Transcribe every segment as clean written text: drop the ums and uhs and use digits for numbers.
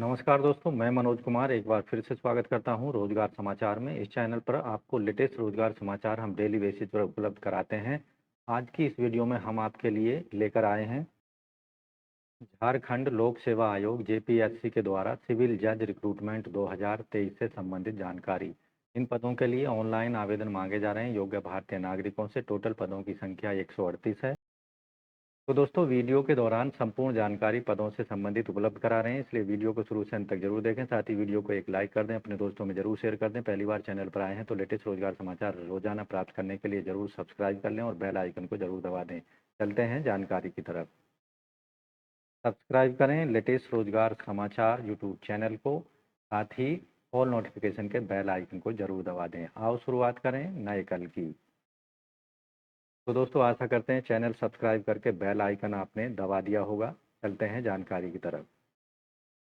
नमस्कार दोस्तों, मैं मनोज कुमार एक बार फिर से स्वागत करता हूं रोजगार समाचार में। इस चैनल पर आपको लेटेस्ट रोजगार समाचार हम डेली बेसिस पर उपलब्ध कराते हैं। आज की इस वीडियो में हम आपके लिए लेकर आए हैं झारखंड लोक सेवा आयोग जेपीएससी के द्वारा सिविल जज रिक्रूटमेंट 2023 से संबंधित जानकारी। इन पदों के लिए ऑनलाइन आवेदन मांगे जा रहे हैं योग्य भारतीय नागरिकों से। टोटल पदों की संख्या 138 है। तो दोस्तों, वीडियो के दौरान संपूर्ण जानकारी पदों से संबंधित उपलब्ध करा रहे हैं, इसलिए वीडियो को शुरू से अंत तक जरूर देखें। साथ ही वीडियो को एक लाइक कर दें, अपने दोस्तों में जरूर शेयर कर दें। पहली बार चैनल पर आए हैं तो लेटेस्ट रोजगार समाचार रोजाना प्राप्त करने के लिए जरूर सब्सक्राइब कर लें और बेल आइकन को जरूर दबा दें। चलते हैं जानकारी की तरफ। सब्सक्राइब करें लेटेस्ट रोजगार समाचार यूट्यूब चैनल को, साथ ही ऑल नोटिफिकेशन के बेल आइकन को जरूर दबा दें। आओ शुरुआत करें नए कल की। तो दोस्तों, आशा करते हैं चैनल सब्सक्राइब करके बेल आइकन आपने दबा दिया होगा। चलते हैं जानकारी की तरफ।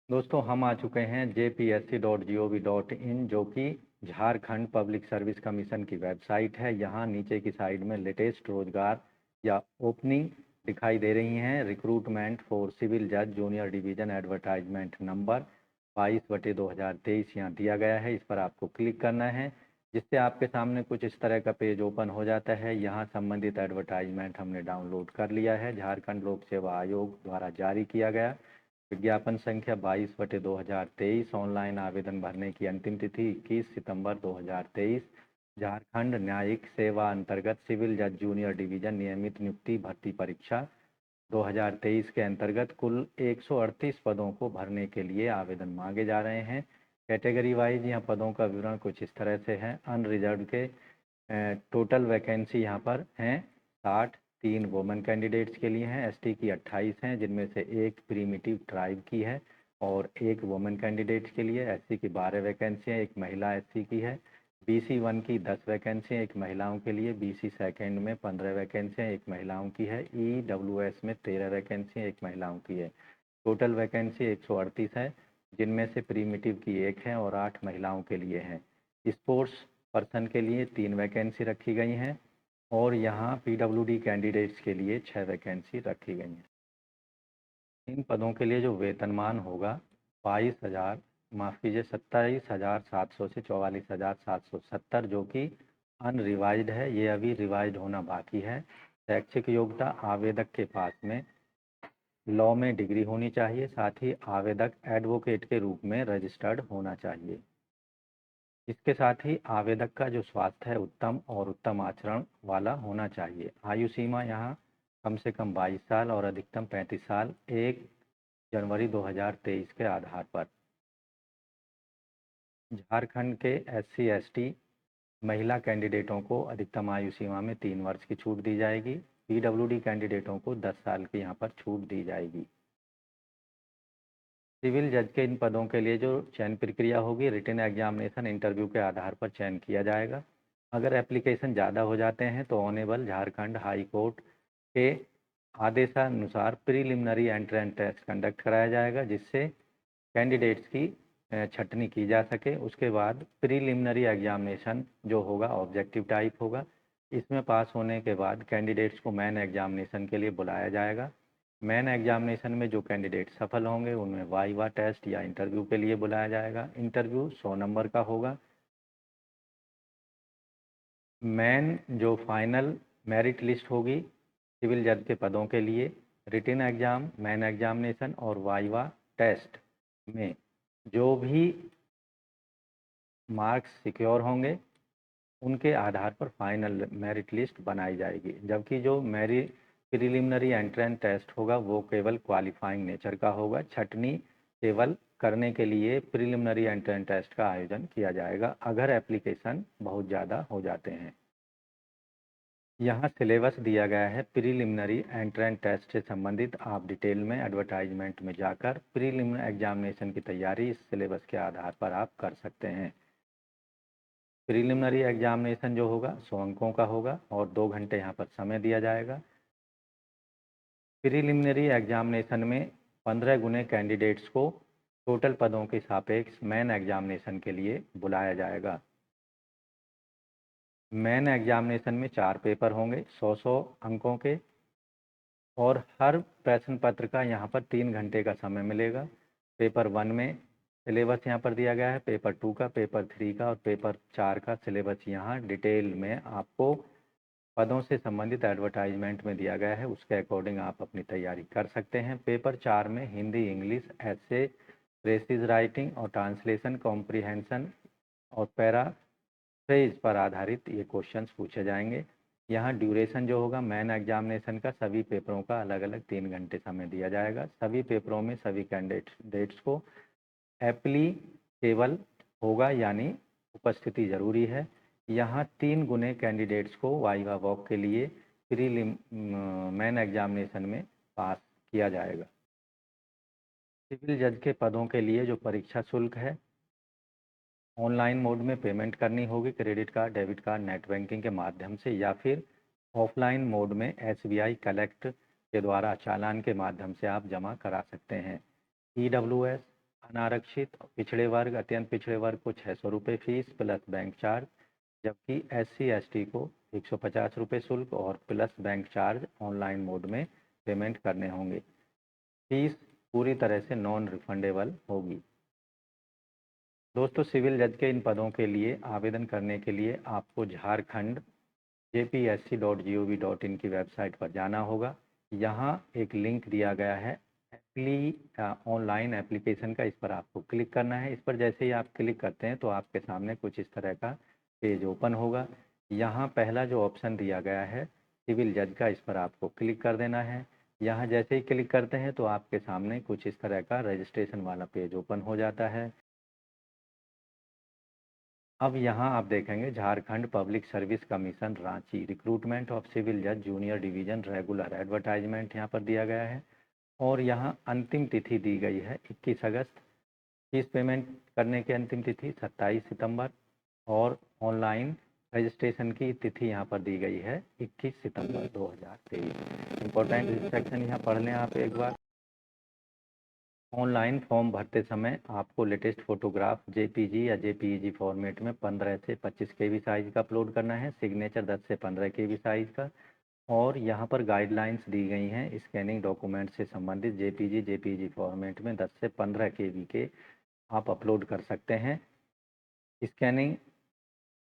दोस्तों, हम आ चुके हैं jpsc.gov.in, जो कि झारखंड पब्लिक सर्विस कमीशन की वेबसाइट है। यहाँ नीचे की साइड में लेटेस्ट रोजगार या ओपनिंग दिखाई दे रही हैं। रिक्रूटमेंट फॉर सिविल जज जूनियर डिवीजन एडवर्टाइजमेंट नंबर 22/2023 यहाँ दिया गया है। इस पर आपको क्लिक करना है, जिससे आपके सामने कुछ इस तरह का पेज ओपन हो जाता है। यहाँ संबंधित एडवर्टाइजमेंट हमने डाउनलोड कर लिया है। झारखंड लोक सेवा आयोग द्वारा जारी किया गया विज्ञापन संख्या 22/2023। ऑनलाइन आवेदन भरने की अंतिम तिथि 21 सितंबर 2023। झारखंड न्यायिक सेवा अंतर्गत सिविल जज जूनियर डिवीजन नियमित नियुक्ति भर्ती परीक्षा 2023 के अंतर्गत कुल 138 पदों को भरने के लिए आवेदन मांगे जा रहे हैं। कैटेगरी वाइज यहाँ पदों का विवरण कुछ इस तरह से है। अनरिजर्व के टोटल वैकेंसी यहाँ पर हैं 60। 3 वुमेन कैंडिडेट्स के लिए हैं। एसटी की 28 हैं, जिनमें से एक प्रीमिटिव ट्राइब की है और एक वुमेन कैंडिडेट्स के लिए। एससी की 12 वैकेंसियाँ, एक महिला एससी की है। बीसी 1 की 10 वैकेंसियाँ, एक महिलाओं के लिए। बीसी सेकेंड में 15 वैकेंसियाँ, एक महिलाओं की है। ईडब्ल्यूएस में 13 वैकेंसियाँ, एक महिलाओं की है। टोटल वैकेंसी 138 है, जिनमें से प्रीमिटिव की 1 है और 8 महिलाओं के लिए हैं। स्पोर्ट्स पर्सन के लिए 3 वैकेंसी रखी गई हैं और यहाँ पीडब्ल्यूडी कैंडिडेट्स के लिए 6 वैकेंसी रखी गई हैं। इन पदों के लिए जो वेतनमान होगा 27,700 से 44,770, जो कि अनरिवाइज्ड है। ये अभी रिवाइज्ड होना बाकी है। शैक्षिक योग्यता आवेदक के पास में लॉ में डिग्री होनी चाहिए। साथ ही आवेदक एडवोकेट के रूप में रजिस्टर्ड होना चाहिए। इसके साथ ही आवेदक का जो स्वास्थ्य है उत्तम और उत्तम आचरण वाला होना चाहिए। आयु सीमा यहाँ कम से कम 22 साल और अधिकतम 35 साल 1 जनवरी 2023 के आधार पर। झारखंड के SC ST महिला कैंडिडेटों को अधिकतम आयु सीमा में 3 वर्ष की छूट दी जाएगी। PWD कैंडिडेटों को 10 साल की यहाँ पर छूट दी जाएगी। सिविल जज के इन पदों के लिए जो चयन प्रक्रिया होगी, रिटन एग्जामिनेशन इंटरव्यू के आधार पर चयन किया जाएगा। अगर एप्लीकेशन ज़्यादा हो जाते हैं तो ऑनेबल झारखंड हाई कोर्ट के आदेशानुसार प्रीलिमिनरी एंट्रेंस टेस्ट कंडक्ट कराया जाएगा, जिससे कैंडिडेट्स की छटनी की जा सके। उसके बाद प्रीलिमिनरी एग्जामिनेशन जो होगा ऑब्जेक्टिव टाइप होगा। इसमें पास होने के बाद कैंडिडेट्स को मेन एग्जामिनेशन के लिए बुलाया जाएगा। मेन एग्जामिनेशन में जो कैंडिडेट सफल होंगे उनमें वाइवा टेस्ट या इंटरव्यू के लिए बुलाया जाएगा। इंटरव्यू 100 नंबर का होगा। मेन जो फाइनल मेरिट लिस्ट होगी सिविल जज के पदों के लिए, रिटन एग्जाम, मेन एग्जामिनेशन और वाइवा टेस्ट में जो भी मार्क्स सिक्योर होंगे उनके आधार पर फाइनल मेरिट लिस्ट बनाई जाएगी। जबकि जो प्रीलिमिनरी एंट्रेंस टेस्ट होगा वो केवल क्वालिफाइंग नेचर का होगा। छटनी केवल करने के लिए प्रीलिमिनरी एंट्रेंस टेस्ट का आयोजन किया जाएगा अगर एप्लीकेशन बहुत ज़्यादा हो जाते हैं। यहाँ सिलेबस दिया गया है प्रीलिमिनरी एंट्रेंस टेस्ट से संबंधित। आप डिटेल में एडवर्टाइजमेंट में जाकर प्रीलिमिनरी एग्जामिनेशन की तैयारी इस सिलेबस के आधार पर आप कर सकते हैं। प्रीलिमिनरी एग्जामिनेशन जो होगा 100 अंकों का होगा और 2 घंटे यहाँ पर समय दिया जाएगा। प्रीलिमिनरी एग्जामिनेशन में 15 गुने कैंडिडेट्स को टोटल पदों के सापेक्ष मेन एग्जामिनेशन के लिए बुलाया जाएगा। मेन एग्जामिनेशन में 4 पेपर होंगे 100-100 अंकों के और हर प्रश्न पत्र का यहाँ पर 3 घंटे का समय मिलेगा। पेपर 1 में सिलेबस यहाँ पर दिया गया है, पेपर 2 का, पेपर 3 का और पेपर 4 का सिलेबस यहाँ डिटेल में आपको पदों से संबंधित एडवर्टाइजमेंट में दिया गया है। उसके अकॉर्डिंग आप अपनी तैयारी कर सकते हैं। पेपर 4 में हिंदी, इंग्लिश, ऐसे, प्रेसिज राइटिंग और ट्रांसलेशन, कॉम्प्रिहेंशन और पैराफ्रेज पर आधारित ये क्वेश्चंस पूछे जाएंगे। यहाँ ड्यूरेशन जो होगा मेन एग्जामिनेशन का, सभी पेपरों का अलग अलग 3 घंटे समय दिया जाएगा। सभी पेपरों में सभी कैंडिडेट्स को एप्लीकेबल होगा, यानी उपस्थिति ज़रूरी है। यहाँ 3 गुने कैंडिडेट्स को वाइवा वॉक के लिए मेन एग्जामिनेशन में पास किया जाएगा। सिविल जज के पदों के लिए जो परीक्षा शुल्क है, ऑनलाइन मोड में पेमेंट करनी होगी, credit card, debit card, net banking के माध्यम से, या फिर ऑफलाइन मोड में SBI कलेक्ट के द्वारा चालान के माध्यम से आप जमा करा सकते हैं। EWS, अनारक्षित, पिछड़े वर्ग, अत्यंत पिछड़े वर्ग को 600 रुपये फीस प्लस बैंक चार्ज, जबकि SC ST को 150 रुपये शुल्क और plus bank charge online mode में पेमेंट करने होंगे। फीस पूरी तरह से नॉन रिफंडेबल होगी। दोस्तों, सिविल जज के इन पदों के लिए आवेदन करने के लिए आपको झारखंड jpsc.gov.in की वेबसाइट पर जाना होगा। यहाँ एक लिंक दिया गया है ऑनलाइन एप्लीकेशन का, इस पर आपको क्लिक करना है। इस पर जैसे ही आप क्लिक करते हैं तो आपके सामने कुछ इस तरह का पेज ओपन होगा। यहाँ पहला जो ऑप्शन दिया गया है सिविल जज का, इस पर आपको क्लिक कर देना है। यहाँ जैसे ही क्लिक करते हैं तो आपके सामने कुछ इस तरह का रजिस्ट्रेशन वाला पेज ओपन हो जाता है। अब यहाँ आप देखेंगे Jharkhand public service commission Ranchi, recruitment of civil जज जूनियर डिवीज़न रेगुलर, एडवर्टाइजमेंट यहाँ पर दिया गया है और यहाँ अंतिम तिथि दी गई है 21 अगस्त। फीस पेमेंट करने की अंतिम तिथि 27 सितंबर और ऑनलाइन रजिस्ट्रेशन की तिथि यहाँ पर दी गई है 21 सितंबर 2023। इम्पोर्टेंट इंस्ट्रक्शन यहाँ पढ़ लें आप एक बार। ऑनलाइन फॉर्म भरते समय आपको लेटेस्ट फोटोग्राफ JPG या JPEG फॉर्मेट में 15 से 25 KB साइज़ का अपलोड करना है, सिग्नेचर 10 से 15 KB साइज़ का। और यहाँ पर गाइडलाइंस दी गई हैं स्कैनिंग डॉक्यूमेंट से संबंधित JPG फॉर्मेट में 10 से 15 KB के आप अपलोड कर सकते हैं। स्कैनिंग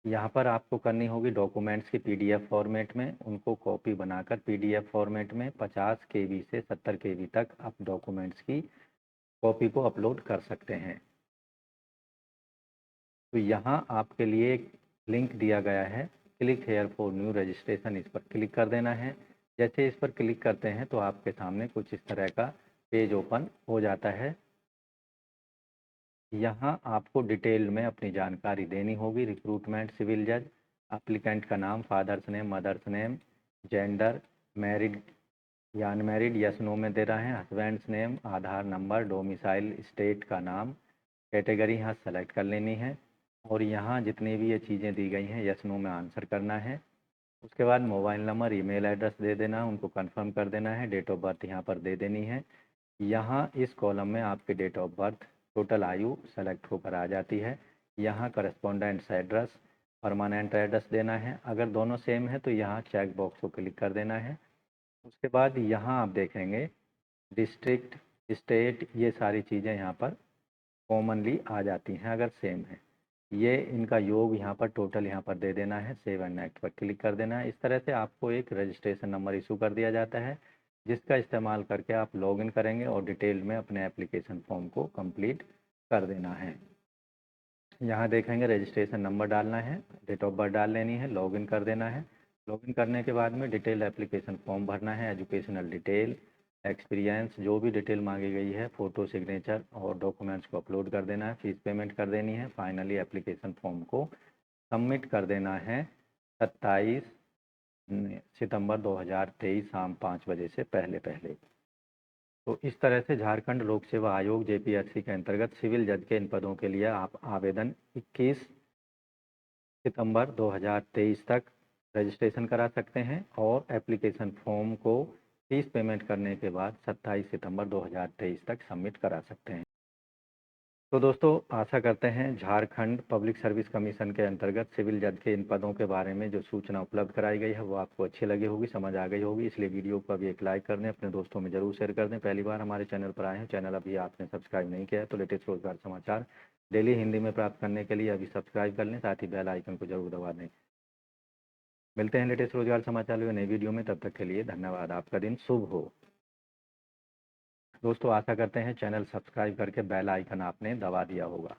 यहाँ पर आपको करनी होगी डॉक्यूमेंट्स की PDF फॉर्मेट में, उनको कॉपी बनाकर PDF फॉर्मेट में 50 KB से 70 KB तक आप डॉक्यूमेंट्स की कॉपी को अपलोड कर सकते हैं। तो यहाँ आपके लिए एक लिंक दिया गया है, click here for new registration, इस पर क्लिक कर देना है। जैसे इस पर क्लिक करते हैं तो आपके सामने कुछ इस तरह का पेज ओपन हो जाता है। यहाँ आपको डिटेल में अपनी जानकारी देनी होगी। रिक्रूटमेंट सिविल जज, एप्लीकेंट का नाम, father's name, mother's name, gender, married या अनमैरिड, यस नो में दे रहे हैं, husband's name, Aadhaar number, domicile state का नाम, कैटेगरी यहाँ सेलेक्ट कर लेनी है और यहाँ जितनी भी ये चीज़ें दी गई हैं यस नो में आंसर करना है। उसके बाद मोबाइल नंबर, ईमेल एड्रेस दे देना, उनको कंफर्म कर देना है। डेट ऑफ बर्थ यहाँ पर दे देनी है। यहाँ इस कॉलम में आपके डेट ऑफ बर्थ, टोटल आयु सेलेक्ट होकर आ जाती है। यहाँ करस्पॉन्डेंट्स एड्रेस, परमानेंट एड्रेस देना है। अगर दोनों सेम है तो यहाँ चेक बॉक्स को क्लिक कर देना है। उसके बाद यहाँ आप देखेंगे डिस्ट्रिक्ट, स्टेट, ये सारी चीज़ें यहाँ पर कॉमनली आ जाती हैं अगर सेम है। ये इनका योग यहाँ पर टोटल यहाँ पर दे देना है। सेव एंड नेक्स्ट पर क्लिक कर देना है। इस तरह से आपको एक रजिस्ट्रेशन नंबर इशू कर दिया जाता है जिसका इस्तेमाल करके आप लॉगिन करेंगे और डिटेल में अपने एप्लीकेशन फॉर्म को कंप्लीट कर देना है। यहाँ देखेंगे रजिस्ट्रेशन नंबर डालना है, डेट ऑफ बर्थ डाल लेनी है, लॉगिन कर देना है। लॉगिन करने के बाद में डिटेल एप्लीकेशन फॉर्म भरना है, एजुकेशनल डिटेल, एक्सपीरियंस, जो भी डिटेल मांगी गई है, फ़ोटो, सिग्नेचर और डॉक्यूमेंट्स को अपलोड कर देना है। फीस पेमेंट कर देनी है। फाइनली एप्लीकेशन फॉर्म को सबमिट कर देना है 27 सितंबर 2023 शाम 5 बजे से पहले। तो इस तरह से झारखंड लोक सेवा आयोग JPSC के अंतर्गत सिविल जज के इन पदों के लिए आप आवेदन 21 सितंबर 2023 तक रजिस्ट्रेशन करा सकते हैं और एप्लीकेशन फॉर्म को फीस पेमेंट करने के बाद 27 सितंबर 2023 तक सबमिट करा सकते हैं। तो दोस्तों आशा करते हैं झारखंड पब्लिक सर्विस कमीशन के अंतर्गत सिविल जज के इन पदों के बारे में जो सूचना उपलब्ध कराई गई है वो आपको अच्छी लगी होगी, समझ आ गई होगी। इसलिए वीडियो को अभी एक लाइक कर दें, अपने दोस्तों में जरूर शेयर कर दें। पहली बार हमारे चैनल पर आए हैं, चैनल अभी आपने सब्सक्राइब नहीं किया है तो लेटेस्ट रोजगार समाचार डेली हिंदी में प्राप्त करने के लिए अभी सब्सक्राइब कर लें, साथ ही बेल आइकन को जरूर दबा दें। मिलते हैं लेटेस्ट रोजगार समाचार में नई वीडियो में, तब तक के लिए धन्यवाद। आपका दिन शुभ हो। दोस्तों आशा करते हैं चैनल सब्सक्राइब करके बेल आइकन आपने दबा दिया होगा।